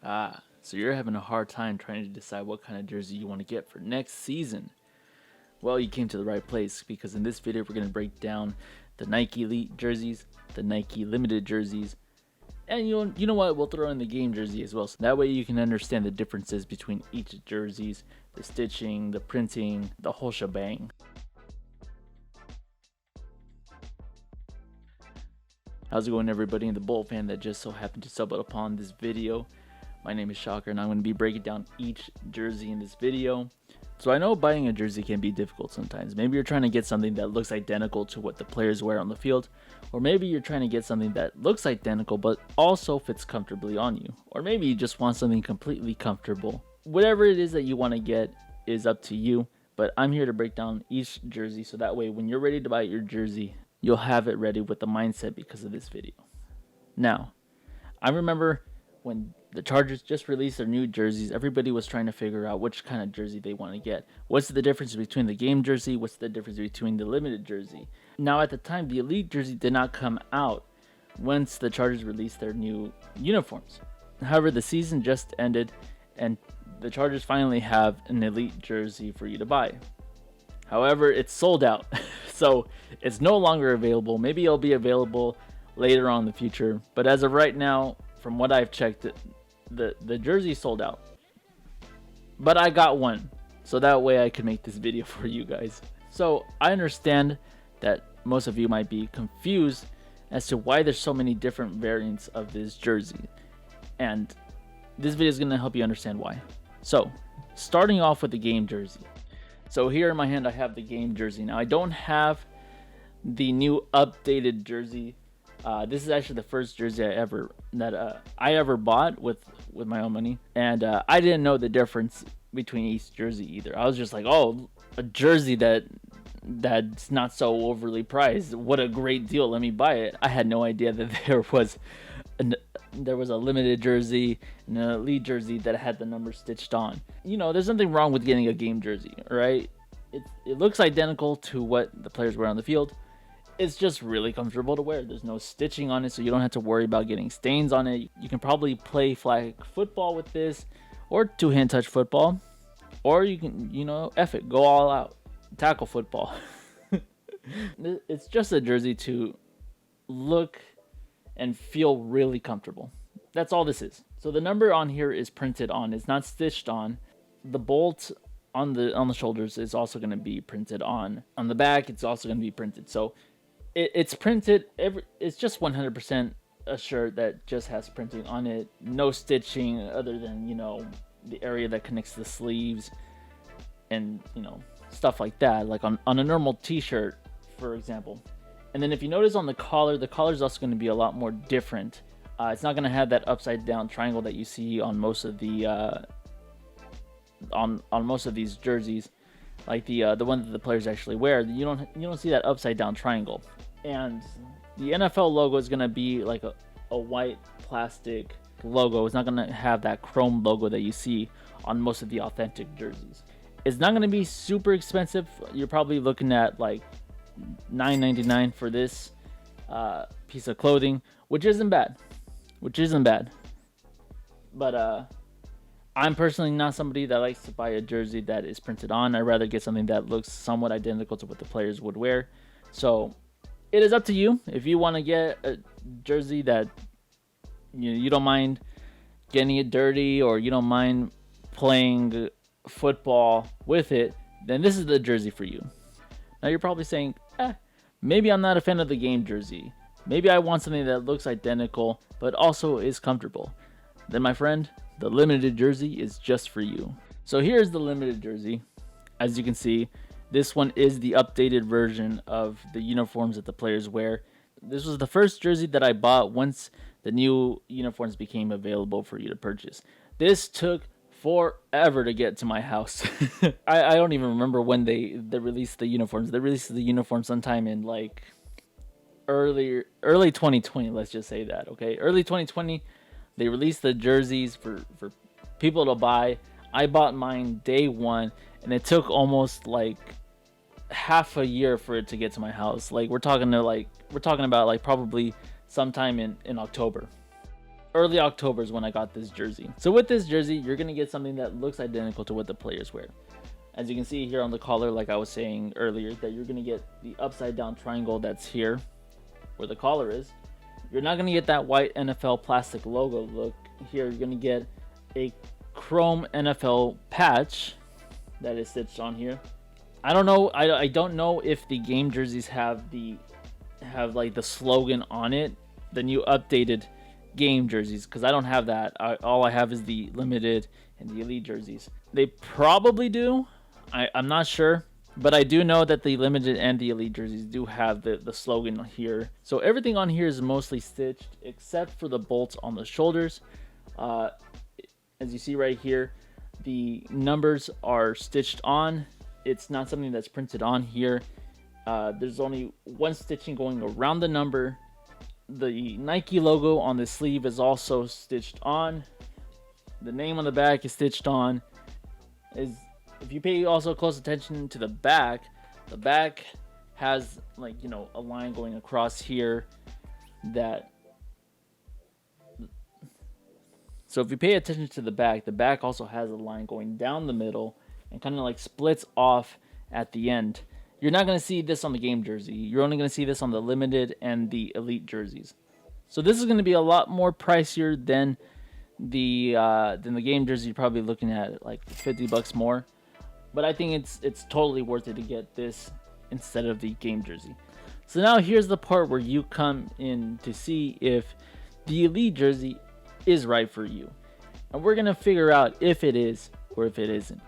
So you're having a hard time trying to decide what kind of jersey you want to get for next season. Well, you came to the right place because in this video we're going to break down the Nike Elite jerseys, the Nike Limited jerseys, and you know what? We'll throw in the game jersey as well. So that way you can understand the differences between each jerseys, the stitching, the printing, the whole shebang. How's it going, everybody, and the Bull fan that just so happened to stumble upon this video? My name is Shocker, and I'm going to be breaking down each jersey in this video. So I know buying a jersey can be difficult sometimes. Maybe you're trying to get something that looks identical to what the players wear on the field, or maybe you're trying to get something that looks identical but also fits comfortably on you, or maybe you just want something completely comfortable. Whatever it is that you want to get is up to you, but I'm here to break down each jersey so that way when you're ready to buy your jersey, you'll have it ready with the mindset because of this video. Now, I remember when the Chargers just released their new jerseys, everybody was trying to figure out which kind of jersey they want to get. What's the difference between the game jersey? What's the difference between the limited jersey? Now, at the time, the Elite jersey did not come out once the Chargers released their new uniforms. However, the season just ended, and the Chargers finally have an Elite jersey for you to buy. However, it's sold out, so it's no longer available. Maybe it'll be available later on in the future, but as of right now, from what I've checked, the jersey sold out. But I got one, so that way I can make this video for you guys. So I understand that most of you might be confused as to why there's so many different variants of this jersey, and this video is going to help you understand why. So starting off with the game jersey. So here in my hand I have the game jersey. Now I don't have the new updated jersey. This is actually the first jersey I ever bought with my own money, and I didn't know the difference between each jersey either. I was just like, oh, a jersey that's not so overly priced. What a great deal! Let me buy it. I had no idea that there was a limited jersey and an elite jersey that had the number stitched on. You know, there's nothing wrong with getting a game jersey, right? It looks identical to what the players wear on the field. It's just really comfortable to wear. There's no stitching on it, so you don't have to worry about getting stains on it. You can probably play flag football with this, or two-hand touch football, or you can, F it, go all out, tackle football. It's just a jersey to look and feel really comfortable. That's all this is. So the number on here is printed on. It's not stitched on. The bolt on the shoulders is also going to be printed on. On the back, it's also going to be printed. So it's printed. It's just 100% a shirt that just has printing on it. No stitching other than the area that connects the sleeves and stuff like that. Like on a normal T-shirt, for example. And then if you notice on the collar is also going to be a lot more different. It's not going to have that upside down triangle that you see on most of the on most of these jerseys, like the one that the players actually wear. You don't see that upside down triangle. And the NFL logo is going to be like a white plastic logo. It's not going to have that chrome logo that you see on most of the authentic jerseys. It's not going to be super expensive. You're probably looking at like $9.99 for this piece of clothing, which isn't bad. But I'm personally not somebody that likes to buy a jersey that is printed on. I'd rather get something that looks somewhat identical to what the players would wear. So it is up to you. If you want to get a jersey that you don't mind getting it dirty, or you don't mind playing football with it, then this is the jersey for you. Now you're probably saying, maybe I'm not a fan of the game jersey. Maybe I want something that looks identical but also is comfortable. Then my friend, the limited jersey is just for you. So here's the limited jersey. As you can see, this one is the updated version of the uniforms that the players wear. This was the first jersey that I bought once the new uniforms became available for you to purchase. This took forever to get to my house. I don't even remember when they released the uniforms. They released the uniforms sometime in like early 2020. Let's just say that, okay? Early 2020, they released the jerseys for people to buy. I bought mine day one, and it took almost like half a year for it to get to my house. Like we're talking about like probably sometime in October. early October is when I got this jersey. So with this jersey, you're going to get something that looks identical to what the players wear. As you can see here on the collar, like I was saying earlier, that you're going to get the upside down triangle that's here where the collar is. You're not going to get that white NFL plastic logo look here. You're going to get a chrome NFL patch that is stitched on here. I don't know. I don't know if the game jerseys have like the slogan on it, the new updated game jerseys, because I don't have that. All I have is the limited and the elite jerseys. They probably do. I'm not sure, but I do know that the limited and the elite jerseys do have the slogan here. So everything on here is mostly stitched except for the bolts on the shoulders. As you see right here, the numbers are stitched on. It's not something that's printed on here. There's only one stitching going around the number. The Nike logo on the sleeve is also stitched on. The name on the back is stitched on. If you pay also close attention to the back has, like, you know, a line going across here so if you pay attention to the back also has a line going down the middle and kind of like splits off at the end. You're not going to see this on the game jersey. You're only going to see this on the limited and the elite jerseys. So this is going to be a lot more pricier than the game jersey. You're probably looking at like $50 more. But I think it's totally worth it to get this instead of the game jersey. So now here's the part where you come in to see if the elite jersey is right for you. And we're going to figure out if it is or if it isn't.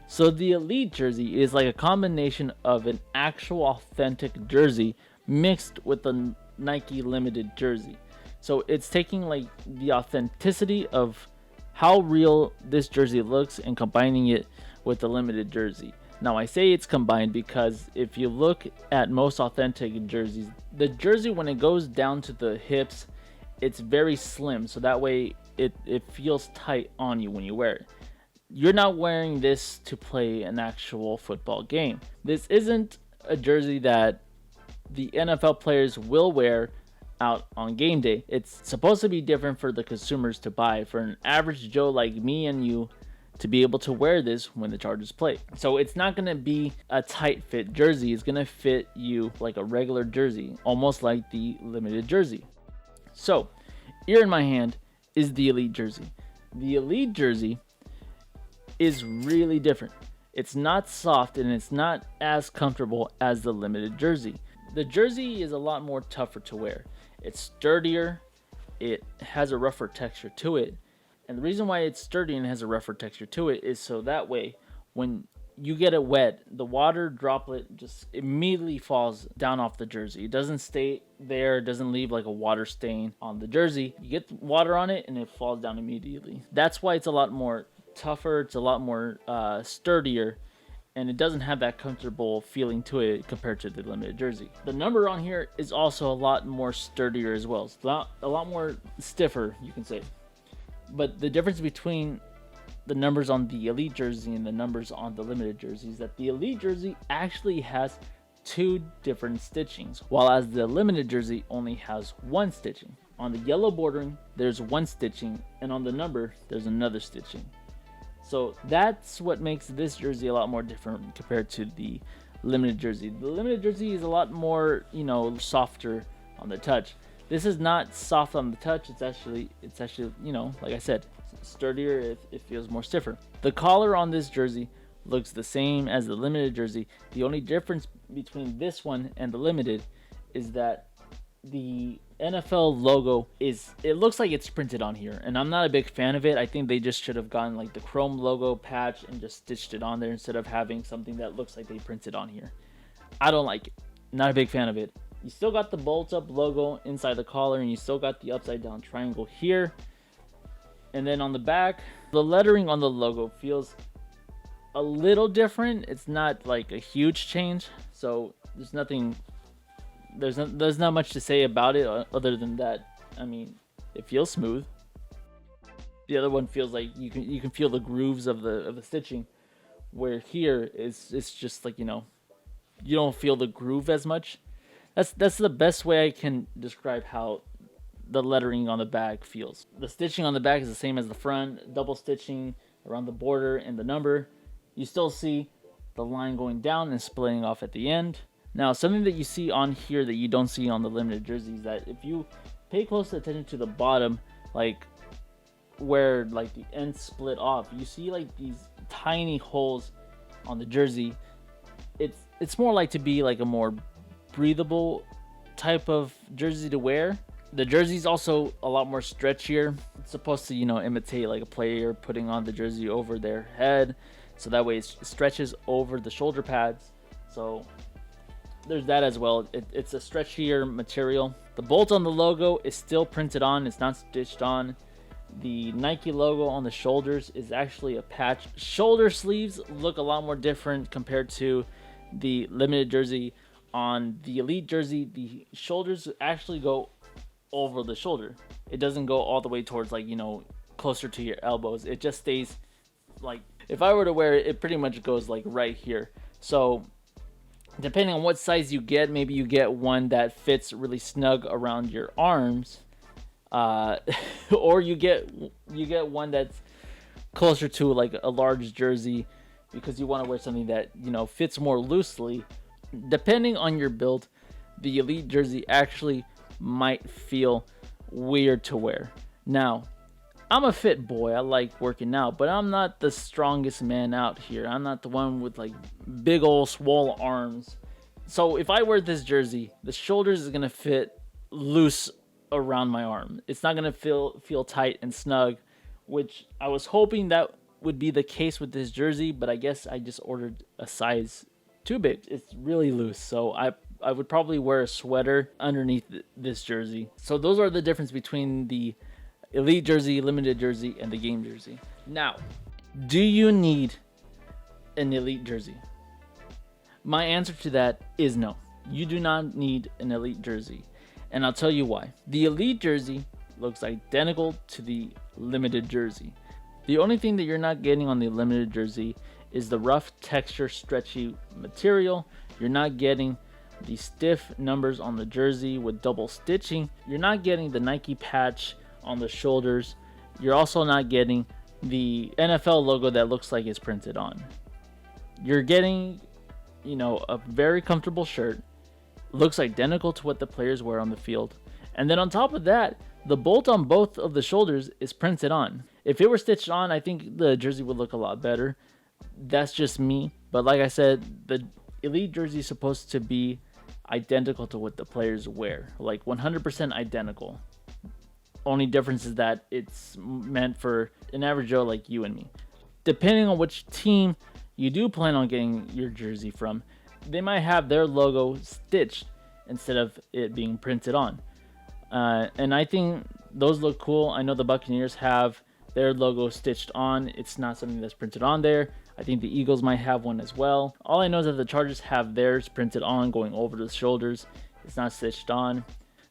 So the elite jersey is like a combination of an actual authentic jersey mixed with the Nike limited jersey. So it's taking like the authenticity of how real this jersey looks and combining it with the limited jersey. Now I say it's combined because if you look at most authentic jerseys, the jersey when it goes down to the hips, it's very slim, so that way it feels tight on you when you wear it. You're not wearing this to play an actual football game. This isn't a jersey that the NFL players will wear out on game day. It's supposed to be different for the consumers to buy, for an average Joe like me and you to be able to wear this when the Chargers play. So it's not going to be a tight fit jersey. It's going to fit you like a regular jersey, almost like the limited jersey. So here in my hand is the elite jersey. The elite jersey is really different. It's not soft and it's not as comfortable as the limited jersey. The jersey is a lot more tougher to wear. It's sturdier. It has a rougher texture to it. And the reason why it's sturdy and has a rougher texture to it is so that way when you get it wet, the water droplet just immediately falls down off the jersey. It doesn't stay there. It doesn't leave like a water stain on the jersey. You get water on it and it falls down immediately. That's why it's a lot more tougher. It's a lot more sturdier. And it doesn't have that comfortable feeling to it compared to the limited jersey. The number on here is also a lot more sturdier as well. It's a lot more stiffer, you can say. But the difference between the numbers on the elite jersey and the numbers on the limited jersey is that the elite jersey actually has two different stitchings, while as the limited jersey only has one stitching. On the yellow bordering, there's one stitching, and on the number, there's another stitching. So that's what makes this jersey a lot more different compared to the limited jersey. The limited jersey is a lot more, you know, softer on the touch. This is not soft on the touch. It's actually, you know, like I said, sturdier. It feels more stiffer. The collar on this jersey looks the same as the limited jersey. The only difference between this one and the limited is that the NFL logo it looks like it's printed on here, and I'm not a big fan of it. I think they just should have gotten like the chrome logo patch and just stitched it on there instead of having something that looks like they printed on here. I don't like it. Not a big fan of it. You still got the bolt up logo inside the collar, and you still got the upside down triangle here. And then on the back, the lettering on the logo feels a little different. It's not like a huge change, so there's not much to say about it other than that. I mean, it feels smooth. The other one feels like you can feel the grooves of the stitching, where here it's just like, you know, you don't feel the groove as much. That's the best way I can describe how the lettering on the back feels. The stitching on the back is the same as the front, double stitching around the border and the number. You still see the line going down and splitting off at the end. Now, something that you see on here that you don't see on the limited jersey is that if you pay close attention to the bottom, like where like the ends split off, you see like these tiny holes on the jersey. It's more like to be like a more breathable type of jersey to wear. The jersey's also a lot more stretchier. It's supposed to, imitate like a player putting on the jersey over their head, so that way it stretches over the shoulder pads. So there's that as well. It's a stretchier material. The bolt on the logo is still printed on, it's not stitched on. The Nike logo on the shoulders is actually a patch. Shoulder sleeves look a lot more different compared to the limited jersey. On the elite jersey, the shoulders actually go over the shoulder. It doesn't go all the way towards like, closer to your elbows. It just stays like, if I were to wear it, it pretty much goes like right here. So depending on what size you get, maybe you get one that fits really snug around your arms, or you get one that's closer to like a large jersey because you want to wear something that fits more loosely. Depending on your build, the elite jersey actually might feel weird to wear. Now, I'm a fit boy, I like working out, but I'm not the strongest man out here. I'm not the one with like big old swole arms. So if I wear this jersey, the shoulders is gonna fit loose around my arm. It's not gonna feel tight and snug, which I was hoping that would be the case with this jersey, but I guess I just ordered a size too big. It's really loose, so I would probably wear a sweater underneath this jersey. So those are the difference between the elite jersey, limited jersey, and the game jersey. Now, do you need an elite jersey? My answer to that is no. You do not need an elite jersey, and I'll tell you why. The elite jersey looks identical to the limited jersey. The only thing that you're not getting on the limited jersey is the rough texture, stretchy material. You're not getting the stiff numbers on the jersey with double stitching. You're not getting the Nike patch on the shoulders. You're also not getting the NFL logo that looks like it's printed on. You're getting, a very comfortable shirt. Looks identical to what the players wear on the field. And then on top of that, the bolt on both of the shoulders is printed on. If it were stitched on, I think the jersey would look a lot better. That's just me. But like I said, the elite jersey is supposed to be identical to what the players wear. Like 100% identical. Only difference is that it's meant for an average Joe like you and me. Depending on which team you do plan on getting your jersey from, they might have their logo stitched instead of it being printed on. And I think those look cool. I know the Buccaneers have their logo stitched on. It's not something that's printed on there. I think the Eagles might have one as well. All I know is that the Chargers have theirs printed on, going over the shoulders. It's not stitched on.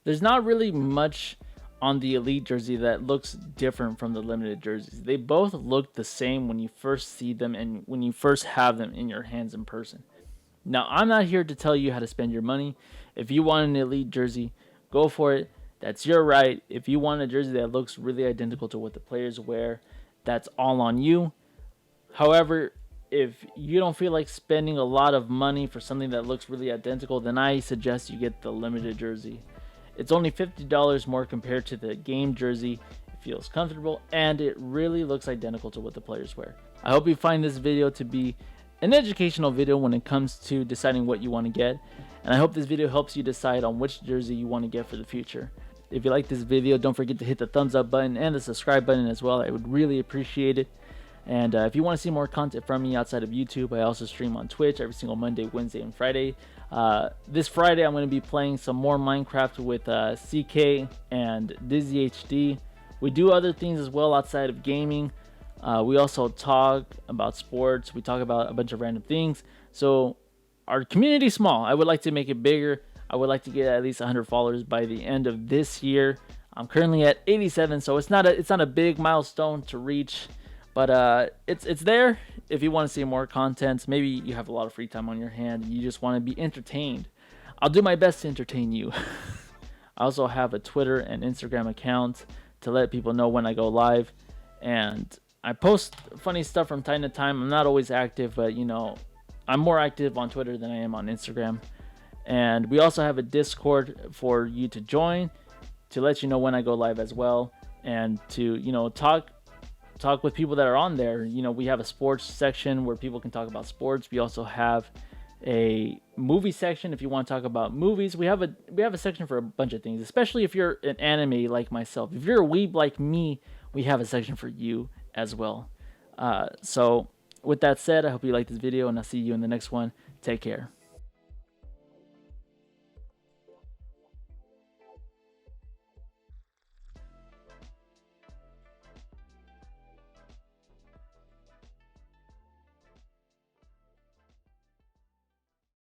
There's not really much on the elite jersey that looks different from the limited jerseys. They both look the same when you first see them and when you first have them in your hands in person. Now, I'm not here to tell you how to spend your money. If you want an elite jersey, go for it. That's your right. If you want a jersey that looks really identical to what the players wear, that's all on you. However, if you don't feel like spending a lot of money for something that looks really identical, then I suggest you get the limited jersey. It's only $50 more compared to the game jersey. It feels comfortable and it really looks identical to what the players wear. I hope you find this video to be an educational video when it comes to deciding what you want to get, and I hope this video helps you decide on which jersey you want to get for the future. If you like this video, don't forget to hit the thumbs up button and the subscribe button as well. I would really appreciate it. And if you want to see more content from me outside of YouTube, I also stream on Twitch every single Monday, Wednesday, and Friday. This Friday, I'm going to be playing some more Minecraft with CK and Dizzy HD. We do other things as well outside of gaming. We also talk about sports. We talk about a bunch of random things. So our community is small. I would like to make it bigger. I would like to get at least 100 followers by the end of this year. I'm currently at 87, so it's not a big milestone to reach, but it's there. If you want to see more content, maybe you have a lot of free time on your hand and you just want to be entertained, I'll do my best to entertain you. I also have a Twitter and Instagram account to let people know when I go live. And I post funny stuff from time to time. I'm not always active, but I'm more active on Twitter than I am on Instagram. And we also have a Discord for you to join to let you know when I go live as well, and to talk with people that are on there. We have a sports section where people can talk about sports. We also have a movie section if you want to talk about movies. We have a section for a bunch of things, especially if you're an anime like myself. If you're a weeb like me, we have a section for you as well. So with that said, I hope you like this video, and I'll see you in the next one. Take care.